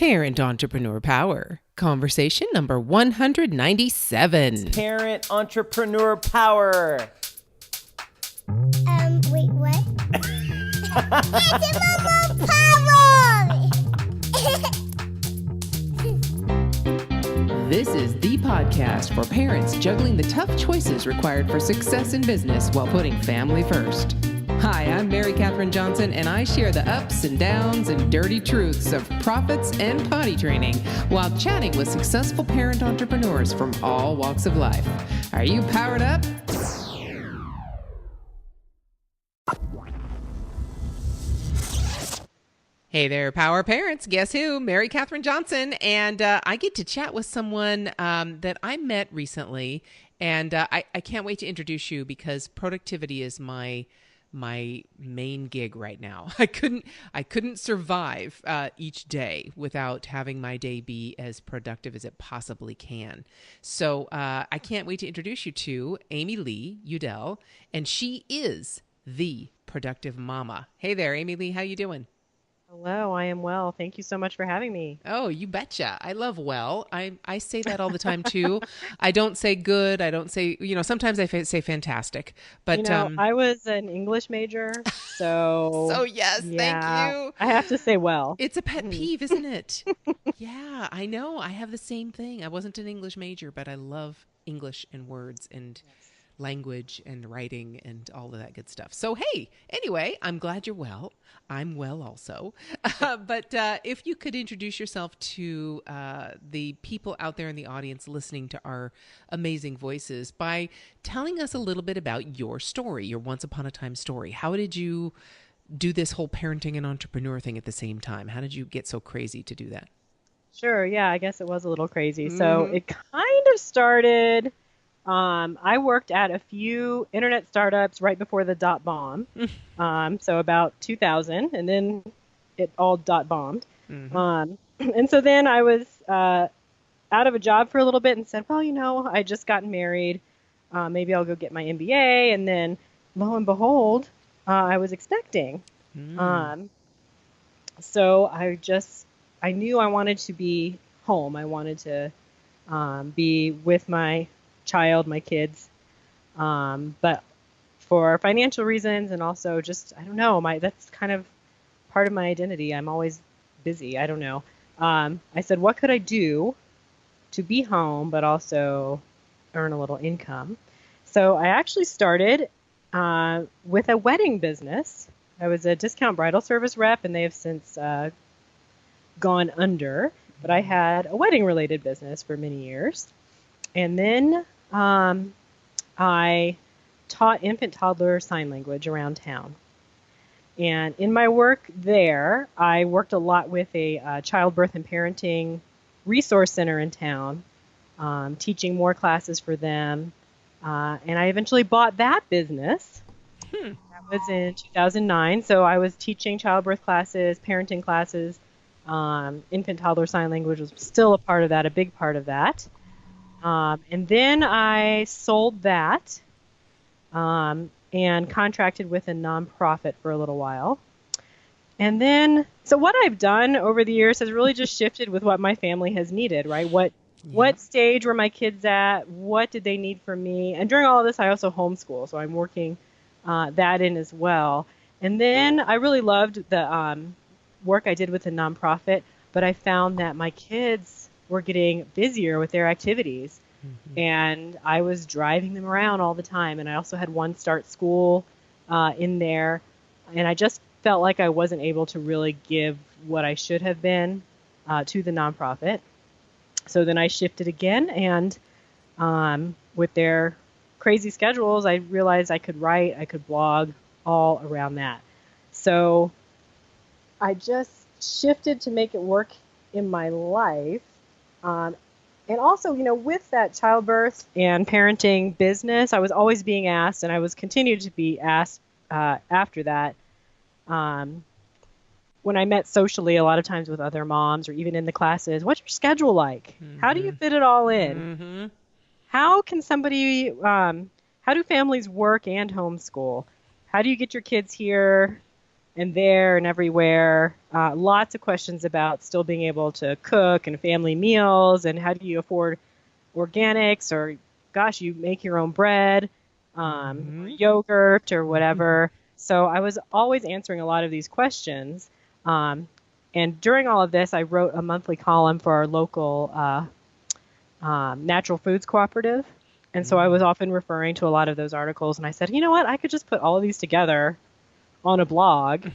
Parent Entrepreneur Power. Conversation number 197. Parent Entrepreneur Power. Wait, what? It's Mama Power! This is the podcast for parents juggling the tough choices required for success in business while putting family first. Hi, I'm Mary Catherine Johnson, and I share the ups and downs and dirty truths of profits and potty training while chatting with successful parent entrepreneurs from all walks of life. Are you powered up? Hey there, Power Parents. Guess who? Mary Catherine Johnson. And I get to chat with someone that I met recently. And I can't wait to introduce you because productivity is my main gig right now. I couldn't survive each day without having my day be as productive as it possibly can. So I can't wait to introduce you to Amylee Udell. And she is the productive mama. Hey there, Amylee. How you doing? Hello, I am well. Thank you so much for having me. Oh, you betcha. I love well. I say that all the time too. I don't say good. I don't say, sometimes I say fantastic, but I was an English major, so so yes, yeah, thank you. I have to say well. It's a pet peeve, isn't it? Yeah, I know. I have the same thing. I wasn't an English major, but I love English and words and language and writing and all of that good stuff. So, hey, anyway, I'm glad you're well. I'm well also. But if you could introduce yourself to the people out there in the audience listening to our amazing voices by telling us a little bit about your story, your once upon a time story. How did you do this whole parenting and entrepreneur thing at the same time? How did you get so crazy to do that? Sure, yeah, I guess it was a little crazy. So it kind of started... I worked at a few internet startups right before the dot bomb, so about 2000, and then it all dot bombed. And so then I was out of a job for a little bit and said, well, I just gotten married. Maybe I'll go get my MBA. And then lo and behold, I was expecting. So I knew I wanted to be home. I wanted to be with my child, my kids, but for financial reasons and also just, I don't know, that's kind of part of my identity. I'm always busy. I don't know. I said, what could I do to be home, but also earn a little income? So I actually started with a wedding business. I was a discount bridal service rep, and they have since gone under, but I had a wedding related business for many years. And then I taught infant toddler sign language around town. And in my work there, I worked a lot with a childbirth and parenting resource center in town, teaching more classes for them. And I eventually bought that business. That was in 2009. So I was teaching childbirth classes, parenting classes. Infant toddler sign language was still a part of that, a big part of that. And then I sold that and contracted with a nonprofit for a little while. And then, so what I've done over the years has really just shifted with what my family has needed, right? What stage were my kids at? What did they need from me? And during all of this, I also homeschool, so I'm working that in as well. And then I really loved the work I did with the nonprofit, but I found that my kids were getting busier with their activities. And I was driving them around all the time. And I also had one start school in there. And I just felt like I wasn't able to really give what I should have been to the nonprofit. So then I shifted again. And with their crazy schedules, I realized I could write, I could blog, all around that. So I just shifted to make it work in my life. And also, with that childbirth and parenting business, I was always being asked, and I was continued to be asked after that. When I met socially, a lot of times with other moms or even in the classes, what's your schedule like? How do you fit it all in? How can how do families work and homeschool? How do you get your kids here and there and everywhere. Lots of questions about still being able to cook and family meals, and how do you afford organics, or gosh, you make your own bread, or yogurt or whatever. So I was always answering a lot of these questions. And during all of this, I wrote a monthly column for our local natural foods cooperative. And so I was often referring to a lot of those articles, and I said, you know what, I could just put all of these together on a blog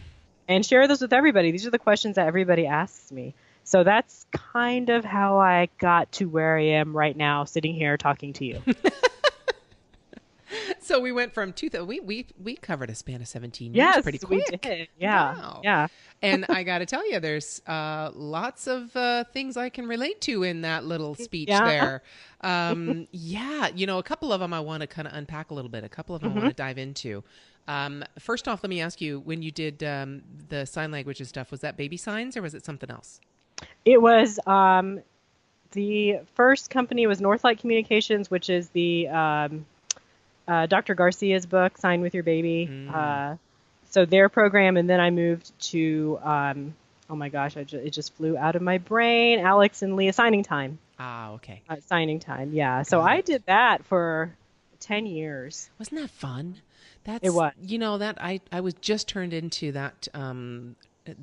and share those with everybody. These are the questions that everybody asks me. So that's kind of how I got to where I am right now, sitting here talking to you. So we went from we covered a span of 17 years pretty quick. We did. Yeah. Wow. Yeah. And I got to tell you, there's lots of things I can relate to in that little speech there. Yeah, a couple of them I want to kind of unpack a little bit. A couple of them I want to dive into. First off, let me ask you, when you did the sign language and stuff, was that baby signs or was it something else? It was the first company was Northlight Communications, which is the Dr. Garcia's book, Sign with Your Baby. So their program, and then I moved to, oh my gosh, it just flew out of my brain. Alex and Leah, Signing Time. Ah, okay. Signing Time, yeah. So I did that for 10 years. Wasn't that fun? It was. That I was just turned into that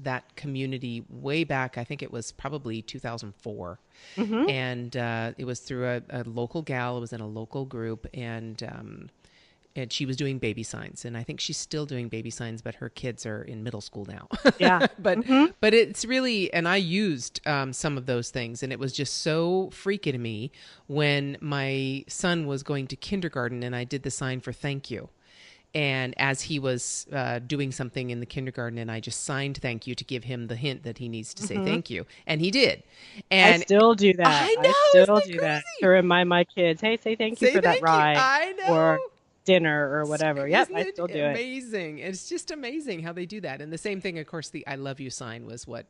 that community way back. I think it was probably 2004. And it was through a local gal. It was in a local group, and she was doing baby signs, and I think she's still doing baby signs, but her kids are in middle school now. Yeah. But it's really, and I used some of those things, and it was just so freaky to me when my son was going to kindergarten and I did the sign for thank you. And as he was doing something in the kindergarten, and I just signed thank you to give him the hint that he needs to say thank you. And he did. And I still do that. I know. I still Isn't do that that to remind my kids, hey, say thank you for that ride. I know. Or dinner or whatever. Yep, Isn't I still do it. Amazing. It's just amazing how they do that. And the same thing, of course, the I love you sign was what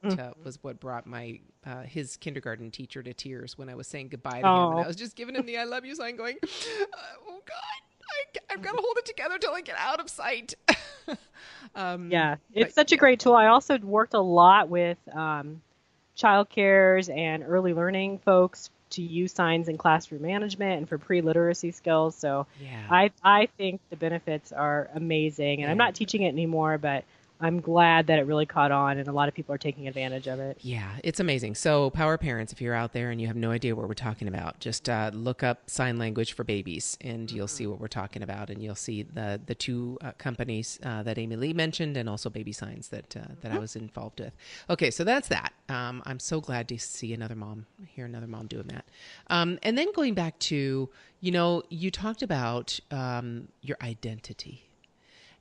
brought my his kindergarten teacher to tears when I was saying goodbye to him. And I was just giving him the I love you sign going, oh God, I've got to hold it together till I get out of sight. Yeah, it's such a great tool. I also worked a lot with child cares and early learning folks to use signs in classroom management and for pre-literacy skills. So I think the benefits are amazing. And I'm not teaching it anymore, but I'm glad that it really caught on and a lot of people are taking advantage of it. Yeah, it's amazing. So Power Parents, if you're out there and you have no idea what we're talking about, just look up sign language for babies and you'll see what we're talking about. And you'll see the two companies that Amylee mentioned and also Baby Signs that I was involved with. Okay, so that's that. I'm so glad to hear another mom doing that. And then going back to, you talked about your identity.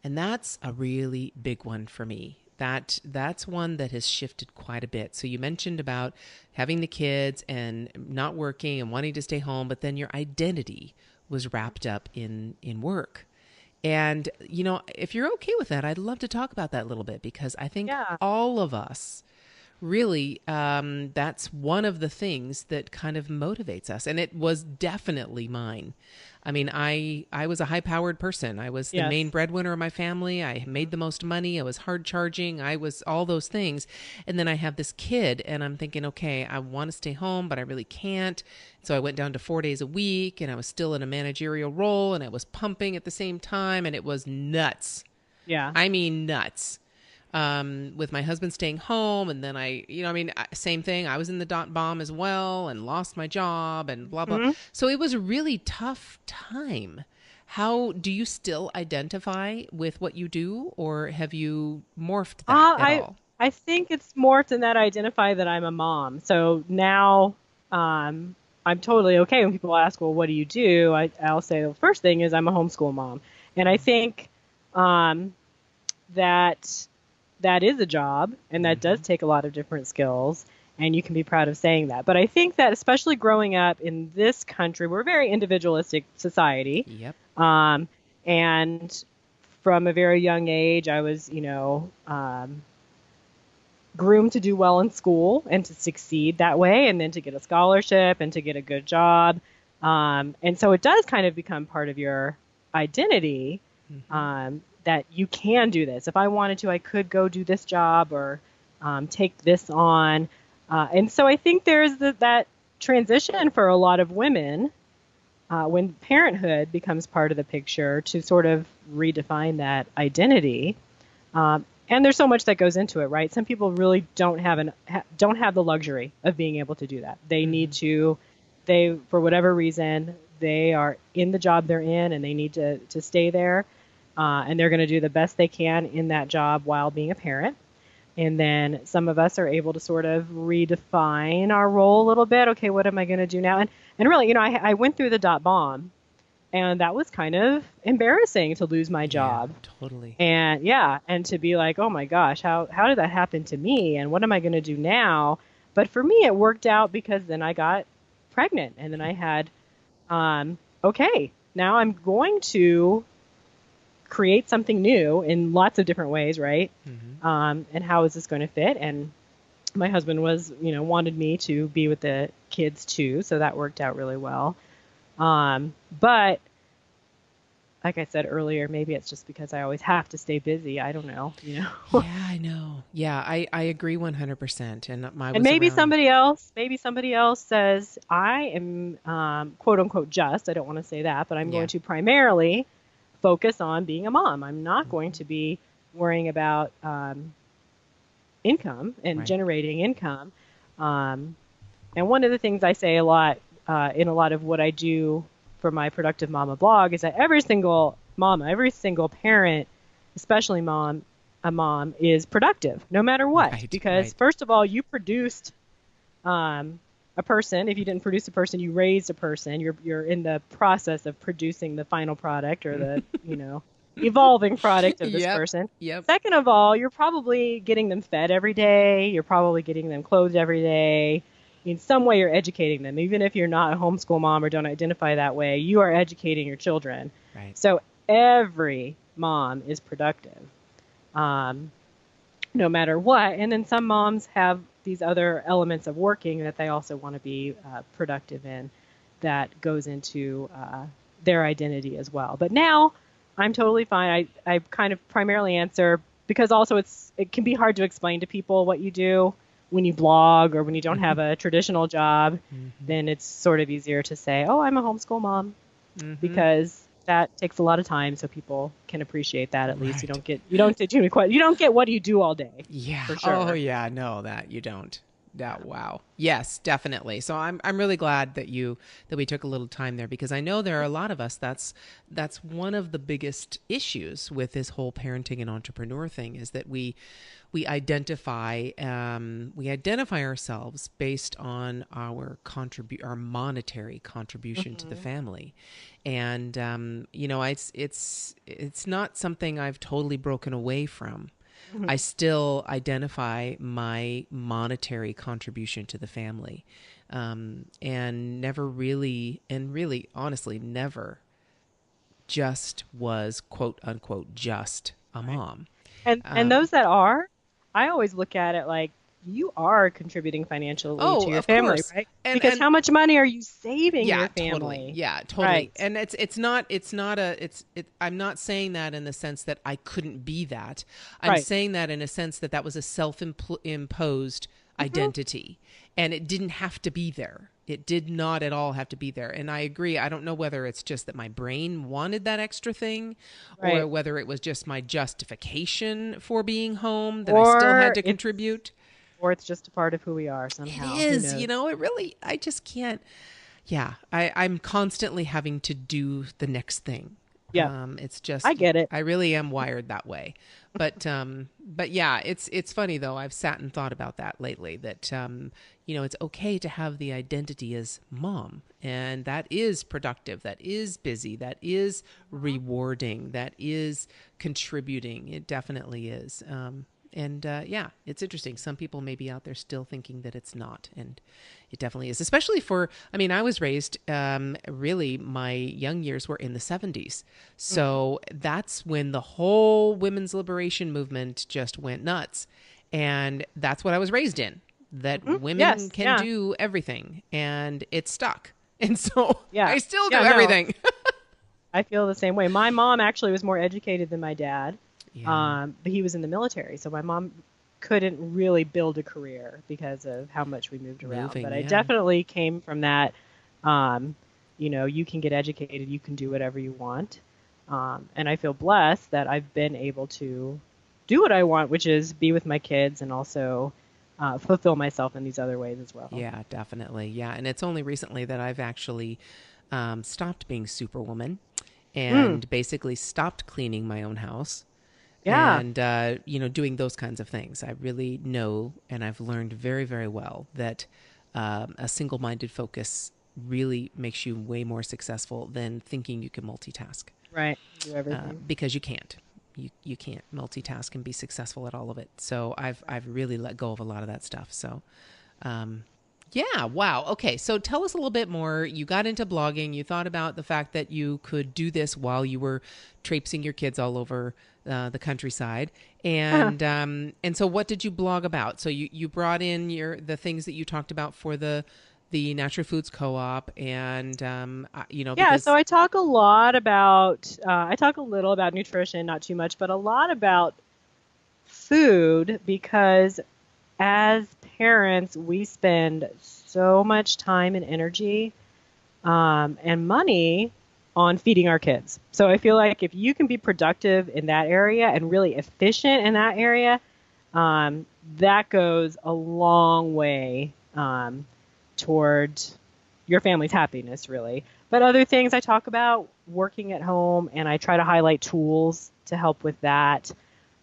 And that's a really big one for me. That's one that has shifted quite a bit. So you mentioned about having the kids and not working and wanting to stay home, but then your identity was wrapped up in work. And, if you're okay with that, I'd love to talk about that a little bit because I think all of us really, that's one of the things that kind of motivates us. And it was definitely mine. I mean, I was a high-powered person. I was the main breadwinner of my family. I made the most money. I was hard charging. I was all those things. And then I have this kid and I'm thinking, okay, I want to stay home, but I really can't. So I went down to 4 days a week and I was still in a managerial role and I was pumping at the same time and it was nuts. Yeah. I mean, nuts. With my husband staying home and then same thing. I was in the dot bomb as well and lost my job and blah, blah. So it was a really tough time. How do you still identify with what you do or have you morphed that at all? I think it's morphed in that I identify that I'm a mom. So now, I'm totally okay when people ask, well, what do you do? I'll say the first thing is I'm a homeschool mom. And I think, that is a job and that does take a lot of different skills and you can be proud of saying that. But I think that especially growing up in this country, we're a very individualistic society. Yep. And from a very young age, I was, groomed to do well in school and to succeed that way and then to get a scholarship and to get a good job. And so it does kind of become part of your identity. that you can do this. If I wanted to, I could go do this job or take this on. And so I think there's that transition for a lot of women when parenthood becomes part of the picture to sort of redefine that identity. And there's so much that goes into it, right? Some people really don't have the luxury of being able to do that. They need to, for whatever reason, they are in the job they're in and they need to stay there. And they're going to do the best they can in that job while being a parent. And then some of us are able to sort of redefine our role a little bit. Okay, what am I going to do now? And really, I went through the dot bomb, and that was kind of embarrassing to lose my job. Yeah, totally. And to be like, oh my gosh, how did that happen to me? And what am I going to do now? But for me, it worked out because then I got pregnant, and then I had, okay, now I'm going to create something new in lots of different ways, right? Mm-hmm. And how is this going to fit? And my husband wanted me to be with the kids too, so that worked out really well. But like I said earlier, maybe it's just because I always have to stay busy. I don't know, Yeah, I know. Yeah, I agree 100%. And maybe somebody else says, I am, quote unquote, just, I don't want to say that, but I'm going to primarily focus on being a mom. I'm not going to be worrying about income and generating income. And one of the things I say a lot in a lot of what I do for my Productive Mama blog is that every single mama, every single parent, especially a mom is productive no matter what. Because first of all, you produced a person. If you didn't produce a person, you raised a person. You're in the process of producing the final product or the evolving product of this person. Yep. Second of all, you're probably getting them fed every day. You're probably getting them clothed every day. In some way, you're educating them. Even if you're not a homeschool mom or don't identify that way, you are educating your children. Right. So every mom is productive, no matter what. And then some moms have these other elements of working that they also want to be productive in that goes into their identity as well. But now I'm totally fine. I kind of primarily answer because also it can be hard to explain to people what you do when you blog or when you don't have a traditional job. Then it's sort of easier to say, oh, I'm a homeschool mom, because that takes a lot of time, so people can appreciate that. At least you don't get what do you do all day. Yeah. For sure. Oh yeah. No, that you don't. That wow. Yes, definitely. So I'm really glad that we took a little time there, because I know there are a lot of us that's one of the biggest issues with this whole parenting and entrepreneur thing is that we identify ourselves based on our monetary contribution to the family. And it's not something I've totally broken away from. I still identify my monetary contribution to the family, and never really, honestly, never just was, quote unquote, just a mom. And those that are, I always look at it like you are contributing financially to your family, course. right? Because how much money are you saving your family? Totally. Yeah, totally. Right. And I'm not saying that in the sense that I couldn't be that. I'm saying that in a sense that was a self-imposed identity, and it didn't have to be there. It did not at all have to be there. And I agree. I don't know whether it's just that my brain wanted that extra thing, or whether it was just my justification for being home that I still had to contribute. Or it's just a part of who we are somehow. It is, it really, I just can't. Yeah, I'm constantly having to do the next thing. Yeah, it's just, I get it. I really am wired that way. But yeah, it's funny though. I've sat and thought about that lately. That it's okay to have the identity as mom, and that is productive. That is busy. That is rewarding. That is contributing. It definitely is. And it's interesting. Some people may be out there still thinking that it's not, and it definitely is. Especially I was raised, really, my young years were in the 70s. So that's when the whole women's liberation movement just went nuts. And that's what I was raised in, that women can do everything, and it stuck. And so I still do everything. I feel the same way. My mom actually was more educated than my dad, Yeah. but he was in the military, so my mom couldn't really build a career because of how much we moved around. Moving, But I yeah. definitely came from that. Um, you can get educated, you can do whatever you want, and I feel blessed that I've been able to do what I want, which is be with my kids and also fulfill myself in these other ways as well. Yeah, definitely. Yeah. And it's only recently that I've actually stopped being Superwoman Mm, and basically stopped cleaning my own house yeah, and, doing those kinds of things. I really know, and I've learned very, very well that a single minded focus really makes you way more successful than thinking you can multitask right. Do everything. because you can't. You can't multitask and be successful at all of it. So Right. I've really let go of a lot of that stuff. So um, yeah, wow. Okay, so tell us a little bit more. You got into blogging. You thought about the fact that you could do this while you were traipsing your kids all over the countryside, and so what did you blog about? So you brought in the things that you talked about for the Natural Foods Co-op, and Yeah, so because I talk a lot about, I talk a little about nutrition, not too much, but a lot about food because as parents, we spend so much time and energy and money on feeding our kids. So I feel like if you can be productive in that area and really efficient in that area, that goes a long way toward your family's happiness, really. But other things I talk about working at home, and I try to highlight tools to help with that.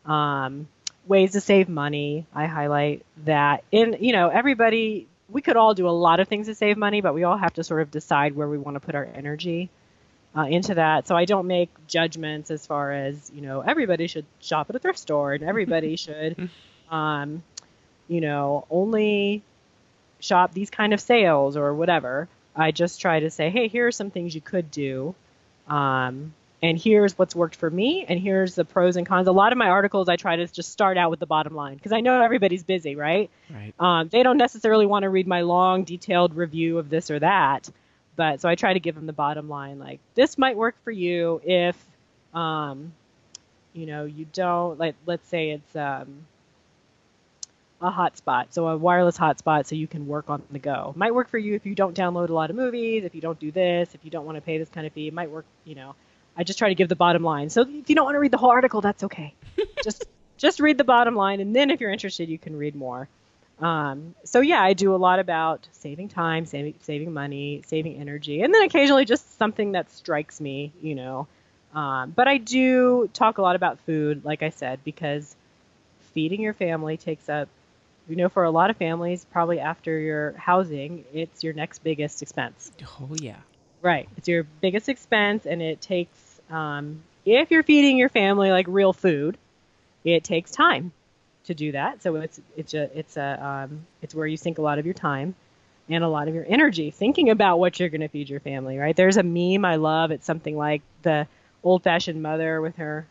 Um, Ways to save money, I highlight that. Everybody, we could all do a lot of things to save money, but we all have to sort of decide where we want to put our energy into that. So I don't make judgments as far as, everybody should shop at a thrift store and everybody should, um, only shop these kind of sales or whatever. I just try to say, hey, here are some things you could do. Um, and here's what's worked for me, and here's the pros and cons. A lot of my articles, I try to just start out with the bottom line because I know everybody's busy, right? right. They don't necessarily want to read my long, detailed review of this or that. But so I try to give them the bottom line, like this might work for you if, you don't like. Let's say it's a hotspot, so a wireless hotspot, so you can work on the go. Might work for you if you don't download a lot of movies, if you don't do this, if you don't want to pay this kind of fee. It might work. I just try to give the bottom line. So if you don't want to read the whole article, that's okay. Just just read the bottom line, and then if you're interested, you can read more. So yeah, I do a lot about saving time, saving money, saving energy, and then occasionally just something that strikes me. But I do talk a lot about food, like I said, because feeding your family takes up, for a lot of families, probably after your housing, it's your next biggest expense. Oh yeah. Right. It's your biggest expense, and it takes, if you're feeding your family like real food, it takes time to do that. So it's where you sink a lot of your time and a lot of your energy thinking about what you're going to feed your family. Right. There's a meme I love. It's something like the old-fashioned mother with her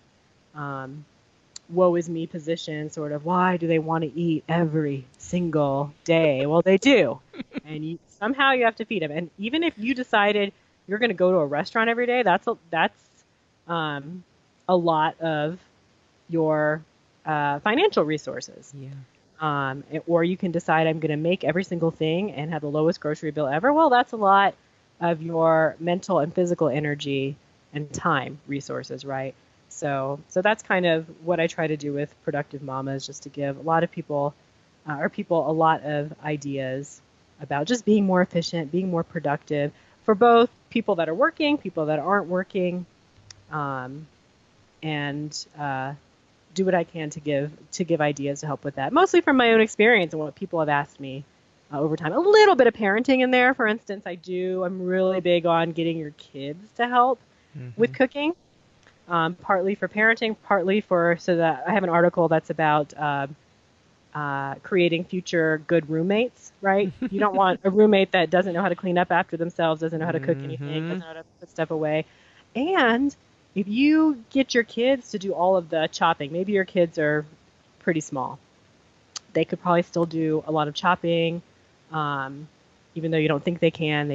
woe is me position, sort of, why do they want to eat every single day? Well, they do. And somehow you have to feed them. And even if you decided you're going to go to a restaurant every day, that's a lot of your financial resources. Yeah. Or you can decide I'm going to make every single thing and have the lowest grocery bill ever. Well, that's a lot of your mental and physical energy and time resources, right? So that's kind of what I try to do with Productive Mamas, just to give a lot of people a lot of ideas about just being more efficient, being more productive for both people that are working, people that aren't working, and do what I can to give ideas to help with that. Mostly from my own experience and what people have asked me over time. A little bit of parenting in there, for instance. I'm really big on getting your kids to help with cooking. Partly for parenting, partly so that I have an article that's about creating future good roommates, right? You don't want a roommate that doesn't know how to clean up after themselves, doesn't know how to cook anything, doesn't know how to put stuff away. And if you get your kids to do all of the chopping, maybe your kids are pretty small, they could probably still do a lot of chopping, even though you don't think they can.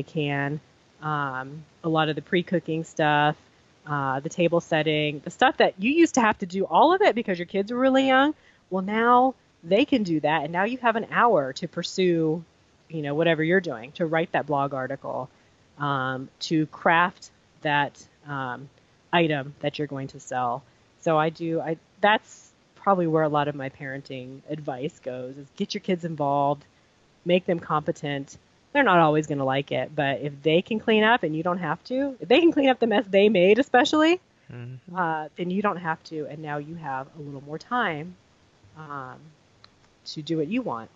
A lot of the pre-cooking stuff. the table setting, the stuff that you used to have to do all of it because your kids were really young. Well, now they can do that, and now you have an hour to pursue, whatever you're doing, to write that blog article, to craft that item that you're going to sell. So that's probably where a lot of my parenting advice goes, is get your kids involved, make them competent. They're not always going to like it, but if they can clean up and you don't have to, if they can clean up the mess they made especially, then you don't have to, and now you have a little more time to do what you want.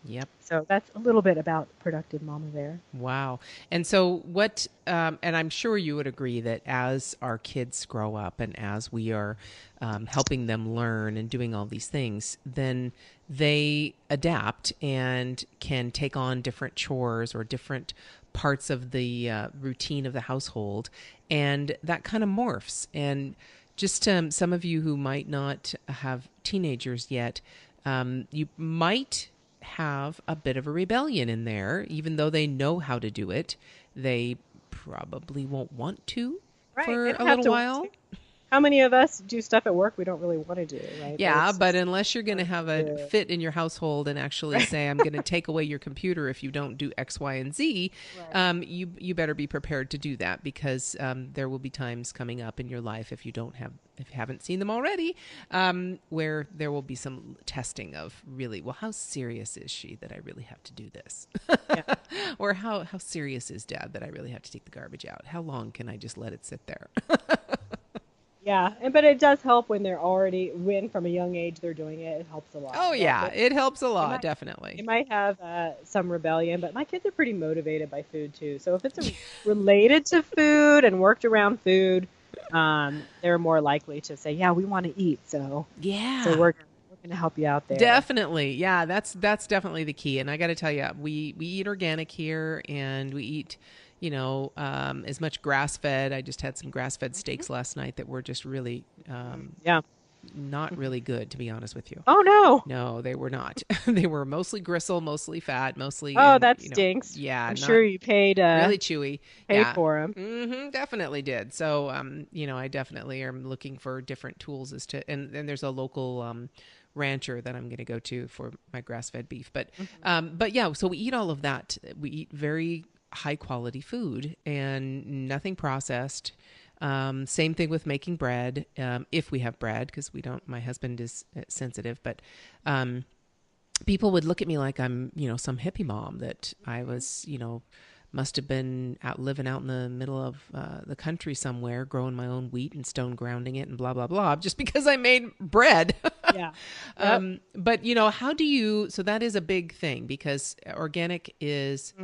Yep. So that's a little bit about productive mama there. Wow. And so what, and I'm sure you would agree that as our kids grow up and as we are helping them learn and doing all these things, then they adapt and can take on different chores or different parts of the routine of the household. And that kind of morphs. And just some of you who might not have teenagers yet, you might have a bit of a rebellion in there. Even though they know how to do it, they probably won't want to for a little while. How many of us do stuff at work we don't really want to do, right? Yeah, but unless you're going to have a fit in your household and actually say, I'm going to take away your computer if you don't do X, Y, and Z, you better be prepared to do that, because there will be times coming up in your life, if you haven't seen them already, where there will be some testing of really, well, how serious is she that I really have to do this? Or how serious is Dad that I really have to take the garbage out? How long can I just let it sit there? Yeah, but it does help when from a young age they're doing it. It helps a lot. Oh, yeah, it helps a lot, definitely. It might have some rebellion, but my kids are pretty motivated by food, too. So if it's related to food and worked around food, they're more likely to say, yeah, we want to eat. So we're going to help you out there. Definitely. Yeah, that's definitely the key. And I got to tell you, we eat organic here, and we eat as much grass-fed. I just had some grass-fed steaks last night that were just really, not really good, to be honest with you. Oh, no. No, they were not. They were mostly gristle, mostly fat, mostly. Oh, that stinks. Yeah. I'm sure you paid. Really chewy. Paid for them. Mm-hmm, definitely did. So, I definitely am looking for different tools and there's a local, rancher that I'm going to go to for my grass-fed beef. But yeah, so we eat all of that. We eat very high quality food and nothing processed. Same thing with making bread. If we have bread, because my husband is sensitive, but, people would look at me like I'm, some hippie mom, that I was, must have been living out in the middle of the country somewhere, growing my own wheat and stone grounding it and blah, blah, blah, just because I made bread. Yeah. But, so that is a big thing, because organic is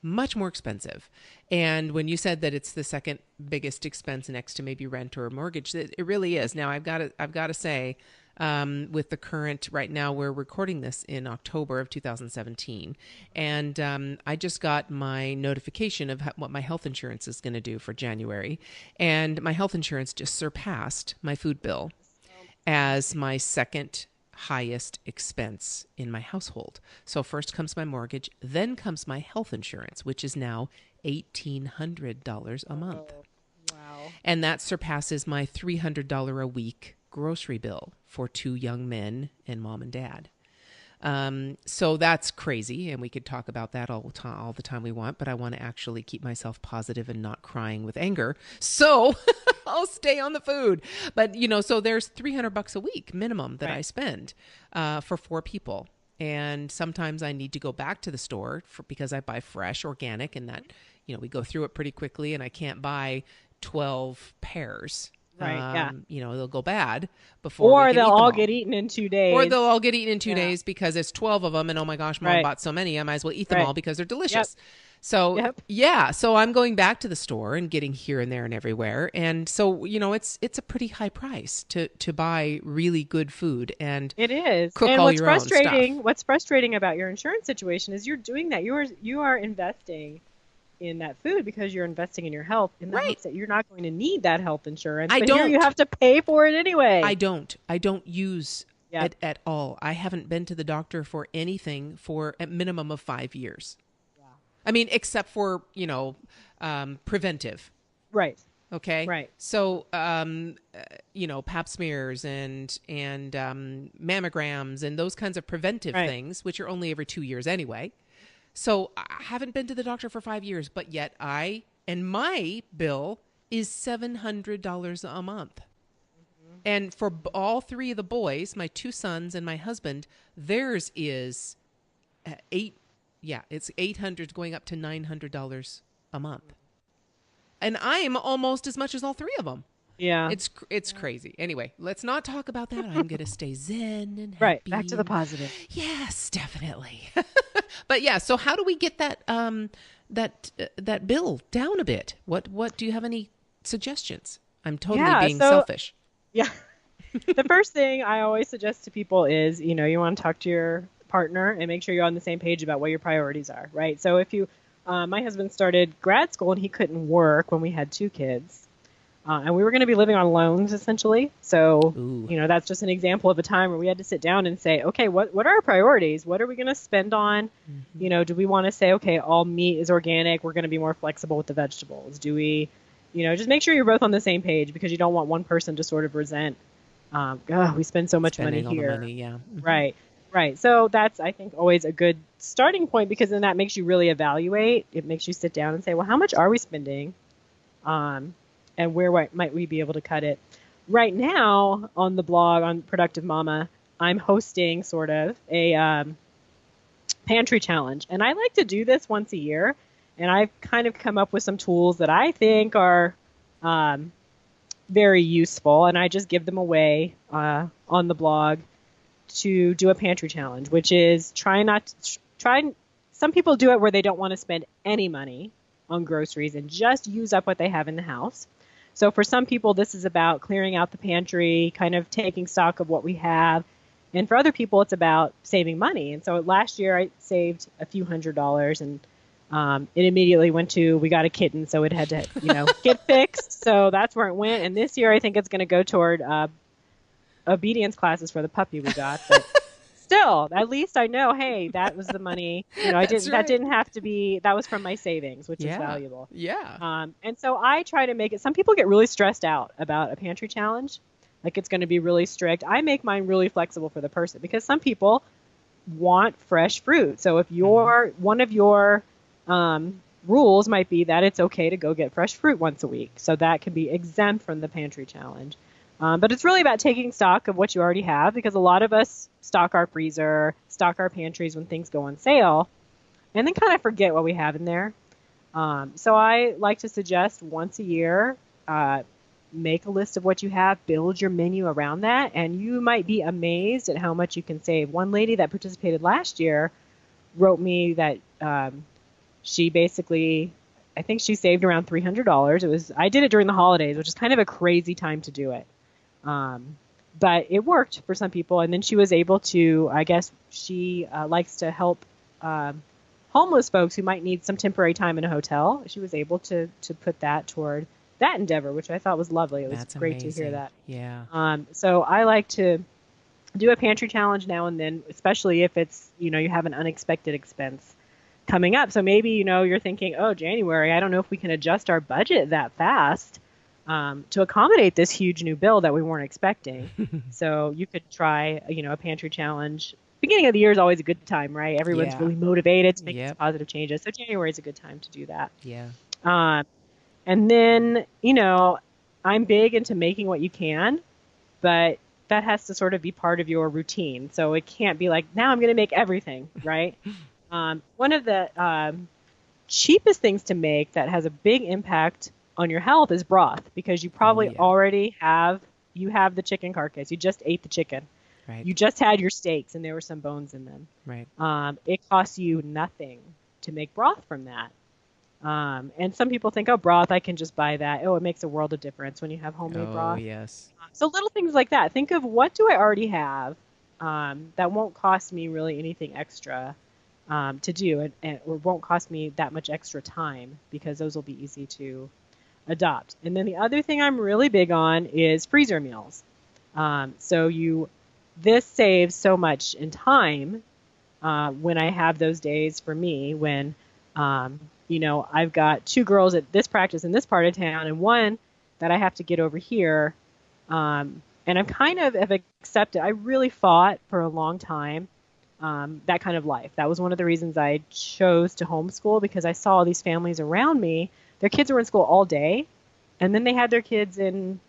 much more expensive. And when you said that it's the second biggest expense next to maybe rent or a mortgage, it really is. Now, I've got to say, with the current, right now we're recording this in October of 2017. And I just got my notification of what my health insurance is going to do for January. And my health insurance just surpassed my food bill as my second highest expense in my household. So first comes my mortgage, then comes my health insurance, which is now $1,800 a month. Wow. And that surpasses my $300 a week grocery bill for 2 young men and mom and dad. So that's crazy, and we could talk about that all the time we want, but I want to actually keep myself positive and not crying with anger. So I'll stay on the food. But, so there's $300 a week minimum that I spend for 4 people. And sometimes I need to go back to the store because I buy fresh, organic, and that, we go through it pretty quickly, and I can't buy 12 pears. Right. They'll go bad before. Or they'll all get eaten in 2 days. Or they'll all get eaten in 2 days because it's 12 of them, and oh my gosh, Mom bought so many, I might as well eat them all because they're delicious. Yep. So so I'm going back to the store and getting here and there and everywhere, and so it's a pretty high price to buy really good food and it is. Cook and all what's your own frustrating, stuff. What's frustrating about your insurance situation is you're doing that. You are investing in that food because you're investing in your health in the hopes that you're not going to need that health insurance. But here you have to pay for it anyway. I don't use it at all. I haven't been to the doctor for anything for a minimum of 5 years. Yeah. I mean, except for, preventive. Right. Okay. Right. So, pap smears and mammograms and those kinds of preventive Right. things, which are only every 2 years anyway. So I haven't been to the doctor for 5 years, but yet my bill is $700 a month. And for all three of the boys, my two sons and my husband, theirs is it's 800 going up to $900 a month. And I'm almost as much as all three of them. Yeah. It's crazy. Anyway, let's not talk about that. I'm going to stay zen and happy. Right. Back to the positive. Yes, definitely. But yeah, so how do we get that that bill down a bit? What do you have any suggestions? I'm totally being selfish. Yeah. The first thing I always suggest to people is, you want to talk to your partner and make sure you're on the same page about what your priorities are, right? So if my husband started grad school and he couldn't work when we had two kids, and we were going to be living on loans essentially. So, Ooh. That's just an example of a time where we had to sit down and say, okay, what are our priorities? What are we going to spend on? Mm-hmm. Do we want to say, okay, all meat is organic. We're going to be more flexible with the vegetables. Do we, just make sure you're both on the same page, because you don't want one person to sort of resent, we spend so much money Spending here. all the money, yeah. Mm-hmm. Right. So that's, I think, always a good starting point, because then that makes you really evaluate. It makes you sit down and say, well, how much are we spending? And where might we be able to cut it? Right now on the blog on Productive Mama, I'm hosting sort of a pantry challenge. And I like to do this once a year. And I've kind of come up with some tools that I think are very useful. And I just give them away on the blog to do a pantry challenge, which is some people do it where they don't want to spend any money on groceries and just use up what they have in the house. So for some people, this is about clearing out the pantry, kind of taking stock of what we have. And for other people, it's about saving money. And so last year I saved a few $100s, and it immediately we got a kitten, so it had to, get fixed. So that's where it went. And this year I think it's going to go toward obedience classes for the puppy we got. But still, at least I know, hey, that was the money. That didn't have to be, that was from my savings, which is valuable. Yeah. And so I try to make it, some people get really stressed out about a pantry challenge. Like it's going to be really strict. I make mine really flexible for the person, because some people want fresh fruit. So if one of your rules might be that it's okay to go get fresh fruit once a week. So that can be exempt from the pantry challenge. But it's really about taking stock of what you already have, because a lot of us stock our freezer, stock our pantries when things go on sale, and then kind of forget what we have in there. So I like to suggest once a year, make a list of what you have, build your menu around that, and you might be amazed at how much you can save. One lady that participated last year wrote me that she basically, I think she saved around $300. I did it during the holidays, which is kind of a crazy time to do it. But it worked for some people. And then she was able to, I guess she likes to help homeless folks who might need some temporary time in a hotel. She was able to put that toward that endeavor, which I thought was lovely. It was That's great amazing. to hear that. Yeah. So I like to do a pantry challenge now and then, especially if it's, you have an unexpected expense coming up. So maybe, you're thinking, oh, January, I don't know if we can adjust our budget that fast to accommodate this huge new bill that we weren't expecting. So you could try, a pantry challenge. Beginning of the year is always a good time, right? Everyone's really motivated to make these positive changes. So January is a good time to do that. Yeah. And then, I'm big into making what you can, but that has to sort of be part of your routine. So it can't be like, now I'm going to make everything, right? One of the cheapest things to make that has a big impact on your health is broth, because you probably already have the chicken carcass. You just ate the chicken. Right. You just had your steaks and there were some bones in them. Right. It costs you nothing to make broth from that. And some people think, oh, broth, I can just buy that. Oh, it makes a world of difference when you have homemade broth. Oh, yes. So little things like that. Think of, what do I already have that won't cost me really anything extra to do, or won't cost me that much extra time, because those will be easy to adopt. And then the other thing I'm really big on is freezer meals. This saves so much in time when I have those days for me when, I've got two girls at this practice in this part of town, and one that I have to get over here. And I'm kind of have accepted. I really fought for a long time that kind of life. That was one of the reasons I chose to homeschool, because I saw all these families around me. Their kids were in school all day, and then they had their kids in,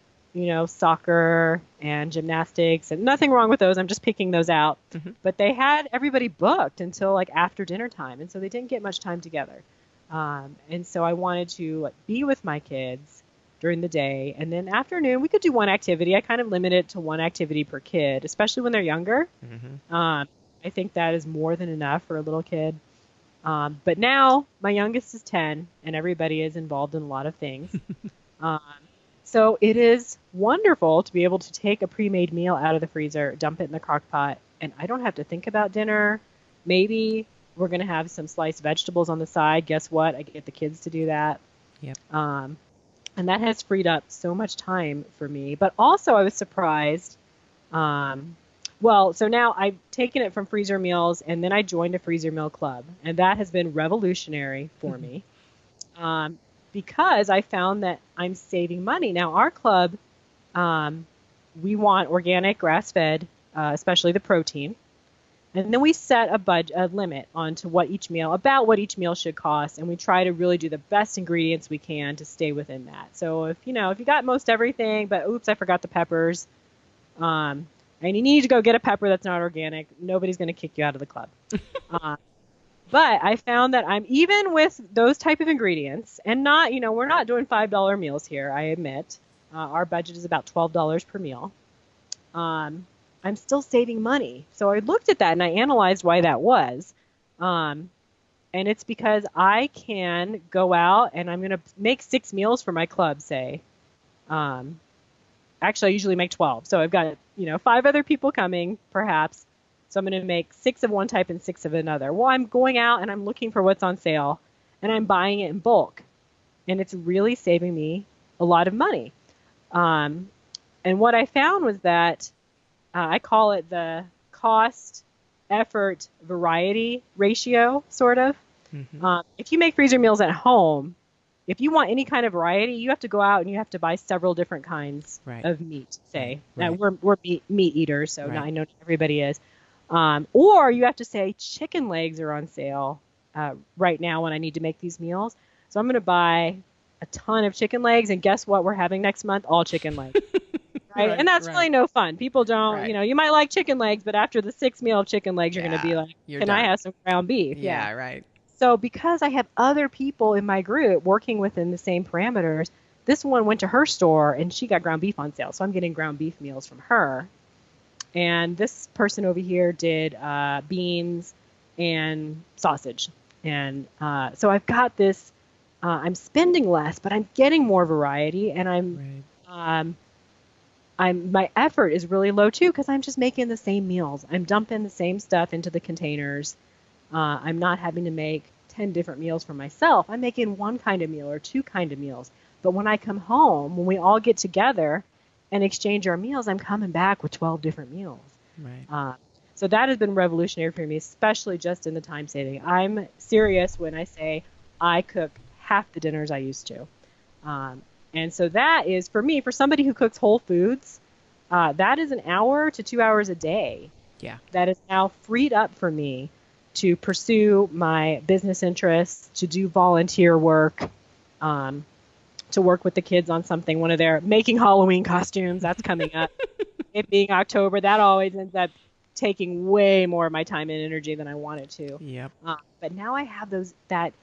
soccer and gymnastics, and nothing wrong with those. I'm just picking those out. Mm-hmm. But they had everybody booked until like after dinner time, and so they didn't get much time together. And so I wanted to be with my kids during the day, and then afternoon we could do one activity. I kind of limit it to one activity per kid, especially when they're younger. Mm-hmm. I think that is more than enough for a little kid. But now my youngest is 10, and everybody is involved in a lot of things. So it is wonderful to be able to take a pre-made meal out of the freezer, dump it in the crock pot, and I don't have to think about dinner. Maybe we're going to have some sliced vegetables on the side. Guess what? I get the kids to do that. Yep. And that has freed up so much time for me. But also I was surprised. So now I've taken it from freezer meals, and then I joined a freezer meal club. And that has been revolutionary for me. Because I found that I'm saving money. Now, our club, we want organic, grass-fed, especially the protein. And then we set a limit onto what each meal should cost, and we try to really do the best ingredients we can to stay within that. So if you got most everything, but oops, I forgot the peppers, and you need to go get a pepper that's not organic, nobody's going to kick you out of the club. But I found that I'm even with those type of ingredients, and not, we're not doing $5 meals here, I admit. Our budget is about $12 per meal. I'm still saving money. So I looked at that and I analyzed why that was. And it's because I can go out and I'm going to make 6 meals for my club, say. Actually, I usually make 12. So I've got, 5 other people coming, perhaps. So I'm going to make 6 of one type and 6 of another. Well, I'm going out and I'm looking for what's on sale, and I'm buying it in bulk. And it's really saving me a lot of money. And what I found was that I call it the cost-effort variety ratio, sort of. Mm-hmm. If you make freezer meals at home, if you want any kind of variety, you have to go out and you have to buy several different kinds of meat, say. Right. Now, we're meat eaters, so now I know everybody is. Or you have to say chicken legs are on sale right now when I need to make these meals. So I'm going to buy a ton of chicken legs, and guess what we're having next month? All chicken legs. Right? And that's really no fun. People don't, you might like chicken legs, but after the 6th meal of chicken legs, you're going to be like, can I have some ground beef? Yeah, right. So because I have other people in my group working within the same parameters, this one went to her store and she got ground beef on sale. So I'm getting ground beef meals from her. And this person over here did beans and sausage. And so I've got this, I'm spending less, but I'm getting more variety, and my effort is really low too, because I'm just making the same meals. I'm dumping the same stuff into the containers. I'm not having to make 10 different meals for myself. I'm making one kind of meal or 2 kind of meals. But when I come home, when we all get together and exchange our meals, I'm coming back with 12 different meals. Right. So that has been revolutionary for me, especially just in the time saving. I'm serious when I say I cook half the dinners I used to. And so that is, for me, for somebody who cooks whole foods, that is an hour to 2 hours a day. Yeah. That is now freed up for me to pursue my business interests, to do volunteer work, to work with the kids on something, one of their making Halloween costumes. That's coming up. It being October, that always ends up taking way more of my time and energy than I wanted to. Yep. But now I have that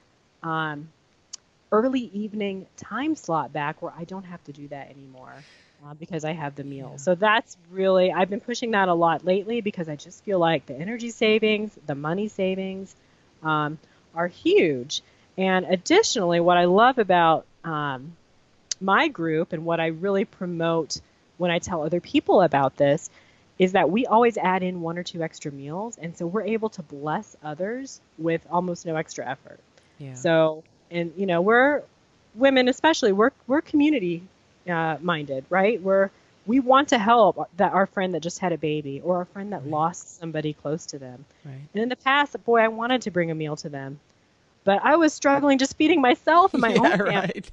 early evening time slot back where I don't have to do that anymore because I have the meals. Yeah. So that's really, I've been pushing that a lot lately because I just feel like the energy savings, the money savings are huge. And additionally, what I love about my group and what I really promote when I tell other people about this is that we always add in 1 or 2 extra meals. And so we're able to bless others with almost no extra effort. Yeah. So, and we're women, especially, we're community minded, right? We want to help our friend that just had a baby, or a friend that lost somebody close to them. Right. And in the past, boy, I wanted to bring a meal to them, but I was struggling just feeding myself and my own family. Right.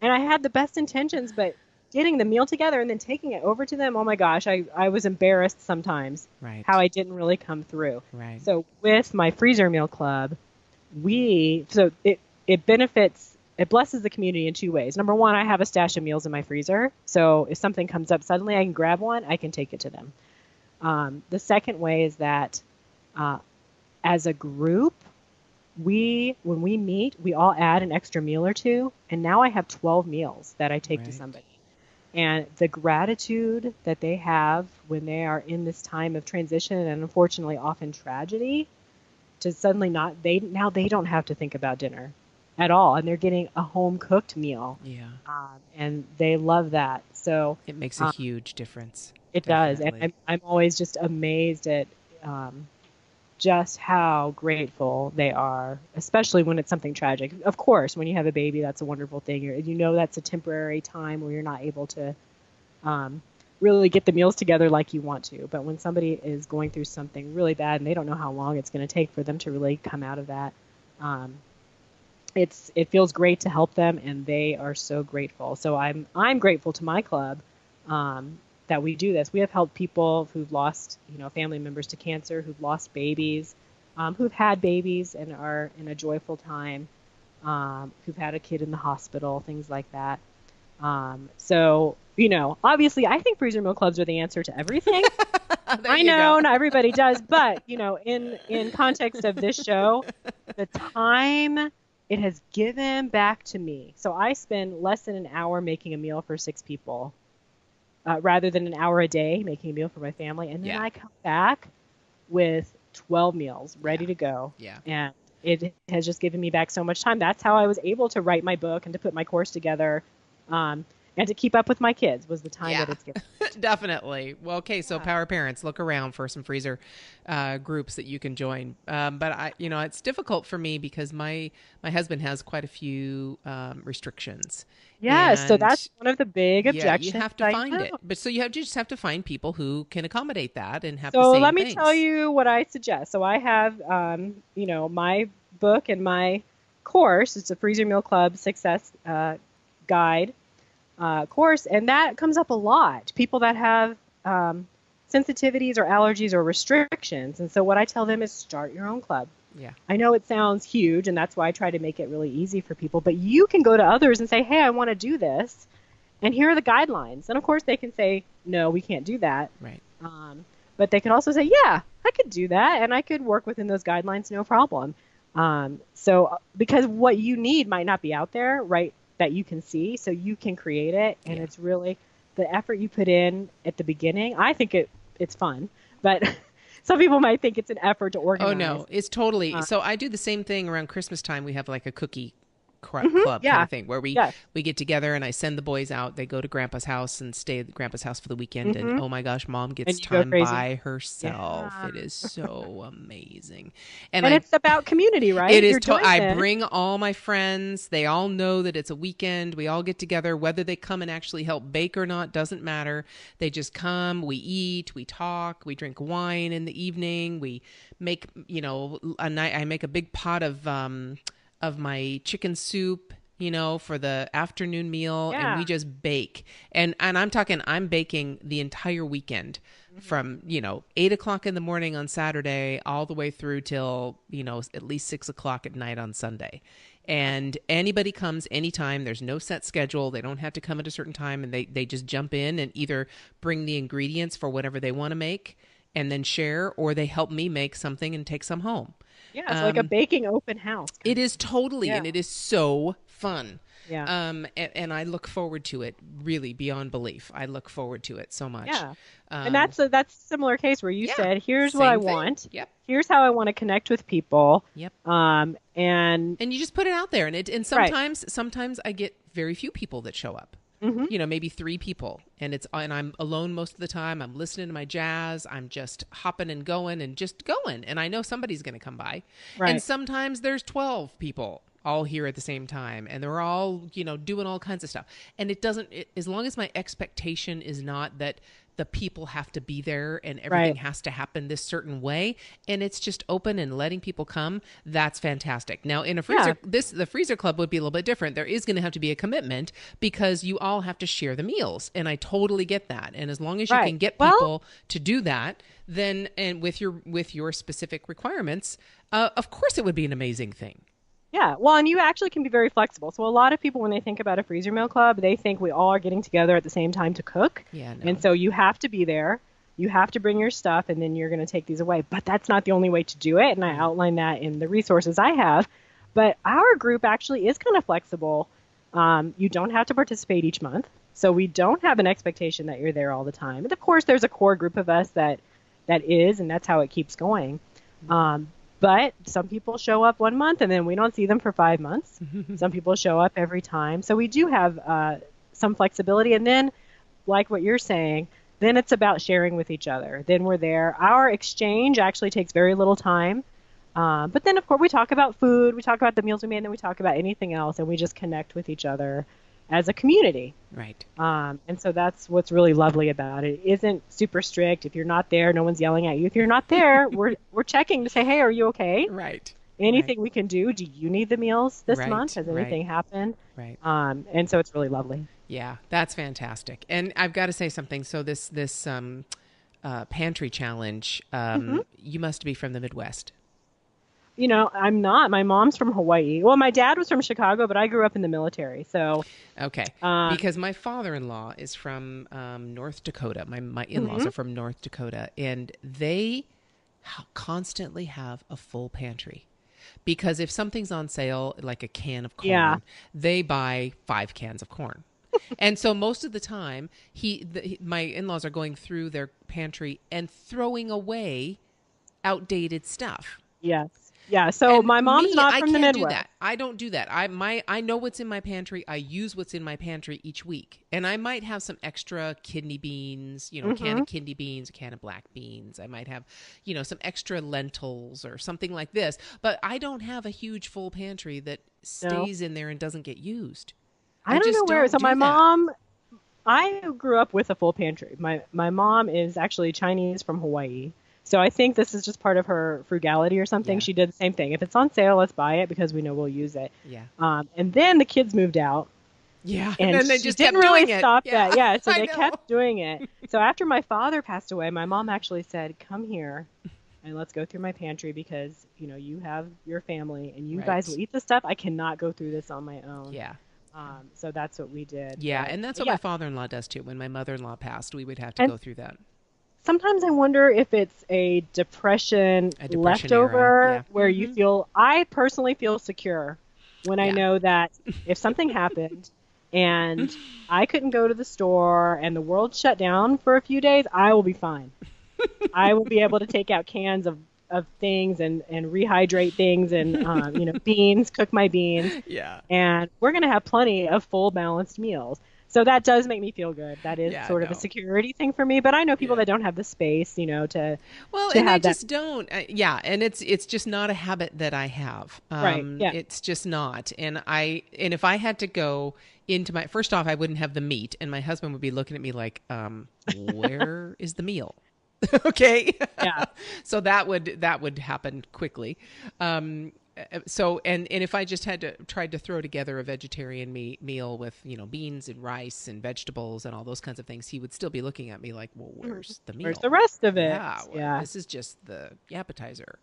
And I had the best intentions, but getting the meal together and then taking it over to them, oh my gosh, I was embarrassed sometimes Right. how I didn't really come through. Right. So with my freezer meal club, it benefits, it blesses the community in two ways. Number one, I have a stash of meals in my freezer. So if something comes up suddenly, I can grab one, I can take it to them. The second way is that as a group, when we meet, we all add an extra meal or two, and now I have 12 meals that I take to Right. somebody. And the gratitude that they have when they are in this time of transition and unfortunately often tragedy, to suddenly now they don't have to think about dinner at all, and they're getting a home cooked meal, Yeah. and they love that. So It makes a huge difference. it does, and Definitely. I'm always just amazed at just how grateful they are, especially when it's something tragic. Of course, when you have a baby, that's a wonderful thing. You know that's a temporary time where you're not able to really get the meals together like you want to. But when somebody is going through something really bad and they don't know how long it's going to take for them to really come out of that, it feels great to help them, and they are so grateful. So I'm grateful to my club that we do this. We have helped people who've lost, family members to cancer, who've lost babies, who've had babies and are in a joyful time, who've had a kid in the hospital, things like that. So, obviously, I think freezer meal clubs are the answer to everything. There I you know go. not everybody does, but in context of this show, the time it has given back to me. So I spend less than an hour making a meal for 6 people. Rather than an hour a day making a meal for my family. And then Yeah. I come back with 12 meals ready Yeah. to go. Yeah. And it has just given me back so much time. That's how I was able to write my book and to put my course together, and to keep up with my kids was the time Yeah. that it's given. Definitely. Well, okay. So Yeah. Power Parents, look around for some freezer groups that you can join. But it's difficult for me because my husband has quite a few restrictions. Yes, so And that's one of the big yeah, you objections have to I find it. know. But so you just have to find people who can accommodate that and have the So same let me tell things. you what I suggest. So I have, my book and my course. It's a Freezer Meal Club Success Guide course, and that comes up a lot. People that have sensitivities or allergies or restrictions. And so what I tell them is start your own club. Yeah. I know it sounds huge, and that's why I try to make it really easy for people, but you can go to others and say, hey, I want to do this, and here are the guidelines. And of course, they can say, no, we can't do that. Right. But they can also say, yeah, I could do that, and I could work within those guidelines, no problem. Because what you need might not be out there, right, that you can see, so you can create it, and Yeah. it's really the effort you put in at the beginning. I think it's fun, but some people might think it's an effort to organize. Oh no, it's totally. So I do the same thing around Christmas time. We have like a cookie club kind Yeah. of thing where Yes. we get together and I send the boys out. They go to Grandpa's house and stay at Grandpa's house for the weekend. And oh my gosh, Mom gets And you go time crazy. by herself. Yeah. It is so amazing. And I it's about community, right? It is. You're I joined in. bring all my friends. They all know that it's a weekend. We all get together. Whether they come and actually help bake or not doesn't matter. They just come. We eat. We talk. We drink wine in the evening. We make a night. I make a big pot of my chicken soup. For the afternoon meal, and we Yeah. just bake. And I'm baking the entire weekend from, 8 o'clock in the morning on Saturday all the way through till, at least 6 o'clock at night on Sunday. And anybody comes anytime. There's no set schedule. They don't have to come at a certain time, and they just jump in and either bring the ingredients for whatever they want to make and then share, or they help me make something and take some home. Yeah, it's like a baking open house. It is totally, Yeah. and it is so fun. Yeah. And I look forward to it really beyond belief. I look forward to it so much. Yeah. And that's a similar case where you yeah, said, here's what I same thing. want. Yep. Here's how I want to connect with people. Yep. And And you just put it out there, and sometimes I get very few people that show up. Maybe 3 people, and I'm alone most of the time. I'm listening to my jazz. I'm just hopping and going, and I know somebody's going to come by. Right. And sometimes there's 12 people all here at the same time, and they're all, doing all kinds of stuff. And as long as my expectation is not that the people have to be there and everything has to happen this certain way, and it's just open and letting people come, that's fantastic. Now in a freezer, the freezer club would be a little bit different. There is going to have to be a commitment because you all have to share the meals, and I totally get that. And as long as you can get people to do that, then, and with your specific requirements, of course it would be an amazing thing. Yeah, well, and you actually can be very flexible. So a lot of people, when they think about a freezer meal club, they think we all are getting together at the same time to cook. Yeah, no. And so you have to be there. You have to bring your stuff, and then you're going to take these away. But that's not the only way to do it, and I outline that in the resources I have. But our group actually is kind of flexible. You don't have to participate each month, so we don't have an expectation that you're there all the time. And of course, there's a core group of us that is, and that's how it keeps going. But some people show up 1 month and then we don't see them for 5 months. Some people show up every time. So we do have some flexibility. And then, like what you're saying, then it's about sharing with each other. Then we're there. Our exchange actually takes very little time. But then, of course, we talk about food. We talk about the meals we made, and then we talk about anything else. And we just connect with each other as a community. Right. And so that's what's really lovely about it. It isn't super strict. If you're not there, no one's yelling at you. If you're not there, we're checking to say, hey, are you okay? Right. Anything we can do? Do you need the meals this month? Has anything happened? Right. And so it's really lovely. Yeah, that's fantastic. And I've got to say something. So this pantry challenge, you must be from the Midwest. You know, I'm not. My mom's from Hawaii. Well, my dad was from Chicago, but I grew up in the military. So okay, because my father-in-law is from North Dakota. My in-laws are from North Dakota, and they constantly have a full pantry. Because if something's on sale, like a can of corn, they buy 5 cans of corn. And so most of the time, my in-laws are going through their pantry and throwing away outdated stuff. Yes. Yeah, so and my mom's not from the Midwest. Do that. I don't do that. I know what's in my pantry. I use what's in my pantry each week. And I might have some extra kidney beans, a can of kidney beans, a can of black beans. I might have, some extra lentils or something like this. But I don't have a huge full pantry that stays in there and doesn't get used. I don't know where. So my mom, I grew up with a full pantry. My mom is actually Chinese from Hawaii. So I think this is just part of her frugality or something. Yeah. She did the same thing. If it's on sale, let's buy it because we know we'll use it. Yeah. And then the kids moved out. Yeah. And then they she just didn't kept really doing stop it. that. Yeah. So they kept doing it. So after my father passed away, my mom actually said, come here and let's go through my pantry because, you have your family and you guys will eat this stuff. I cannot go through this on my own. Yeah. So that's what we did. Yeah. And that's what my father-in-law does too. When my mother-in-law passed, we would have to go through that. Sometimes I wonder if it's a depression leftover where you feel, I personally feel secure when I know that if something happened and I couldn't go to the store and the world shut down for a few days, I will be fine. I will be able to take out cans of things and rehydrate things and, beans, cook my beans. Yeah. And we're going to have plenty of full balanced meals. So that does make me feel good. That is sort of a security thing for me. But I know people that don't have the space, to well, and I just don't. And it's just not a habit that I have. Right. Yeah. It's just not. And if I had to go into first off, I wouldn't have the meat, and my husband would be looking at me like, where is the meal? Okay. Yeah. So that would happen quickly. So and if I just tried to throw together a vegetarian meal with beans and rice and vegetables and all those kinds of things, he would still be looking at me like, well, where's the meal? Where's the rest of it? Yeah, this is just the appetizer.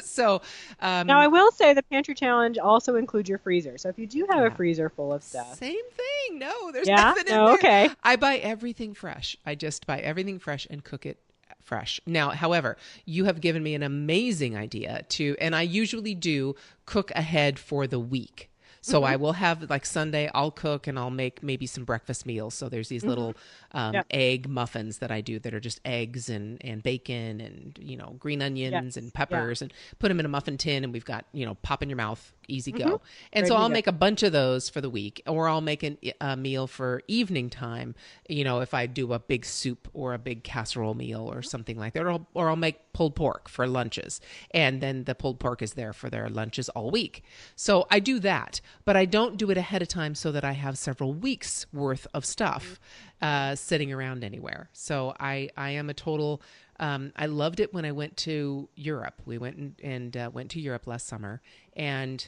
So now I will say the pantry challenge also includes your freezer. So if you do have a freezer full of stuff, same thing. No, there's nothing in there. Okay. I buy everything fresh. I just buy everything fresh and cook it fresh. Now, however, you have given me an amazing idea and I usually do cook ahead for the week. So I will have like Sunday, I'll cook and I'll make maybe some breakfast meals. So there's these little egg muffins that I do that are just eggs and bacon and, green onions and peppers and put them in a muffin tin. And we've got, pop in your mouth easy Mm-hmm. go. And so Ready to I'll go. make a bunch of those for the week, or I'll make a meal for evening time. If I do a big soup or a big casserole meal or something like that, or I'll make pulled pork for lunches, and then the pulled pork is there for their lunches all week. So I do that, but I don't do it ahead of time so that I have several weeks worth of stuff sitting around anywhere. So I am a total. I loved it when I went to Europe. We went and went to Europe last summer, and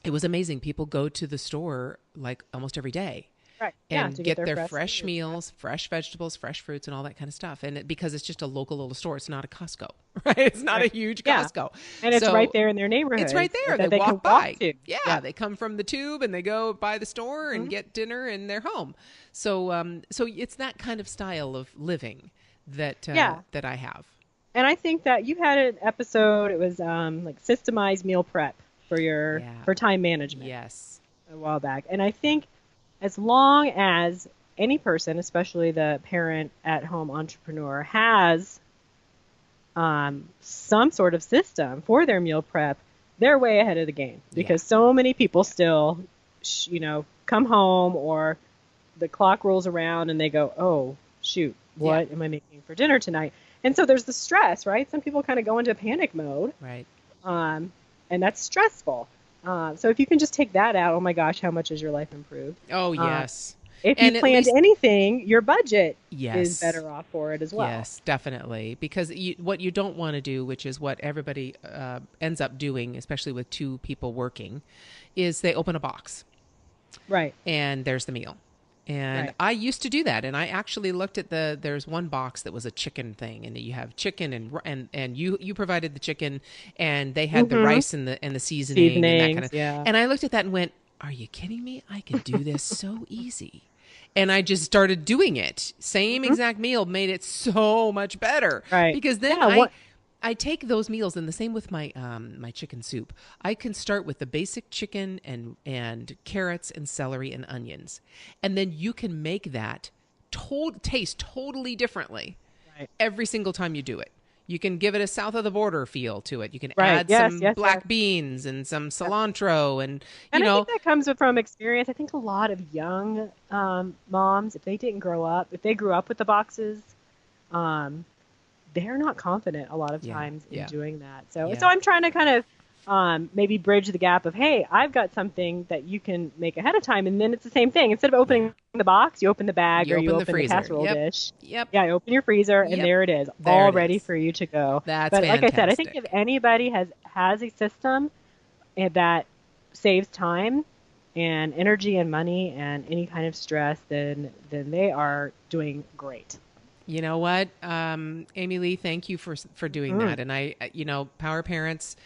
it was amazing. People go to the store like almost every day Right. Yeah, and to get their fresh fresh food. meals, fresh vegetables, fresh fruits, and all that kind of stuff. And because it's just a local little store, it's not a Costco, right? It's not a huge Yeah. Costco. And it's So right there in their neighborhood. it's right there. That They can walk by. to. Yeah, they come from the tube and they go by the store and get dinner and they're home. So so it's that kind of style of living that that I have. And I think that you had an episode. It was like systemized meal prep for your for time management. Yes. A while back. And I think as long as any person, especially the parent at home entrepreneur, has some sort of system for their meal prep, they're way ahead of the game, because so many people still, come home, or the clock rolls around and they go, oh, shoot, what am I making for dinner tonight? And so there's the stress, right? Some people kind of go into panic mode. Right. And that's stressful. So if you can just take that out, oh my gosh, how much has your life improved? Oh, yes. If And you at planned least- anything, your budget Yes. is better off for it as well. Yes, definitely. Because what you don't want to do, which is what everybody ends up doing, especially with two people working, is they open a box. Right. And there's the meal. And Right. I used to do that. And I actually looked at there's one box that was a chicken thing. And you have chicken and you provided the chicken, and they had the rice and the seasoning and that kind of. Yeah. And I looked at that and went, are you kidding me? I could do this so easy. And I just started doing it. Same exact meal made it so much better. Right. Because then I take those meals, and the same with my my chicken soup. I can start with the basic chicken and carrots and celery and onions, and then you can make that taste totally differently every single time you do it. You can give it a south of the border feel to it. You can add some black beans and some cilantro, and I think that comes from experience. I think a lot of young moms, if they grew up with the boxes, they're not confident a lot of times in doing that. So I'm trying to kind of maybe bridge the gap of, hey, I've got something that you can make ahead of time, and then it's the same thing. Instead of opening the box, you open the bag, or you open the casserole dish. Yep. Yeah, you open your freezer, and there it is, all ready for you to go. That's but fantastic. like I said, I think if anybody has a system that saves time and energy and money and any kind of stress, then they are doing great. You know what, Amylee, thank you for doing that. And I, Power Parents,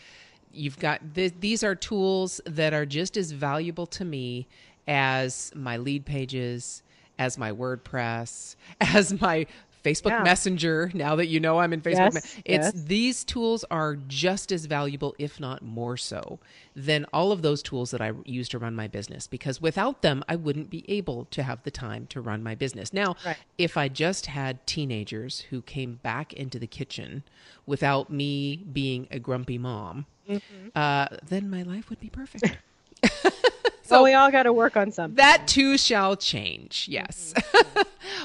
you've got these are tools that are just as valuable to me as my lead pages, as my WordPress, as my Facebook Messenger. Now that you know I'm in Facebook, these tools are just as valuable, if not more so, than all of those tools that I use to run my business. Because without them, I wouldn't be able to have the time to run my business. Now, if I just had teenagers who came back into the kitchen without me being a grumpy mom, then my life would be perfect. So we all got to work on something. That too shall change. Yes.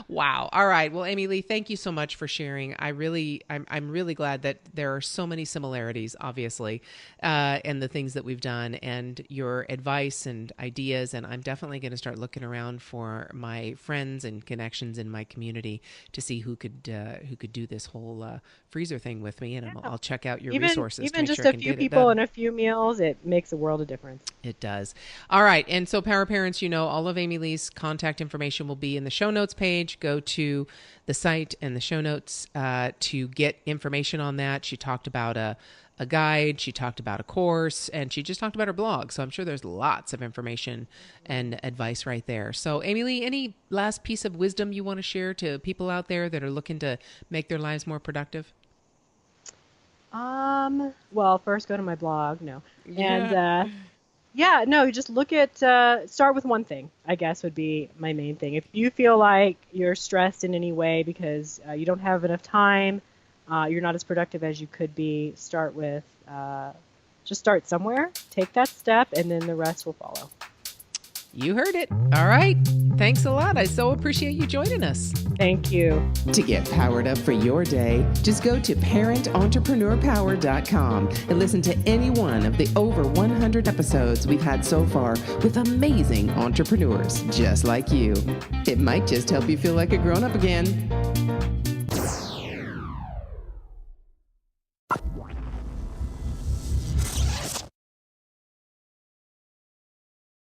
Wow. All right. Well, Amylee, thank you so much for sharing. I'm really glad that there are so many similarities, obviously, in the things that we've done, and your advice and ideas. And I'm definitely going to start looking around for my friends and connections in my community to see who could do this whole freezer thing with me. And I'll check out your resources. Even just a few people and a few meals, it makes a world of difference. It does. All right. And so, Power Parents, all of Amylee's contact information will be in the show notes page. Go to the site and the show notes to get information on that. She talked about a guide, she talked about a course, and she just talked about her blog. So I'm sure there's lots of information and advice right there. So, Amylee, any last piece of wisdom you want to share to people out there that are looking to make their lives more productive? Well, first go to my blog. No. And just look at, start with one thing, I guess, would be my main thing. If you feel like you're stressed in any way because you don't have enough time, you're not as productive as you could be, start with Just start somewhere, take that step, and then the rest will follow. You heard it. All right. Thanks a lot. I so appreciate you joining us. Thank you. To get powered up for your day, just go to parententrepreneur.power.com and listen to any one of the over 100 episodes we've had so far with amazing entrepreneurs just like you. It might just help you feel like a grown-up again.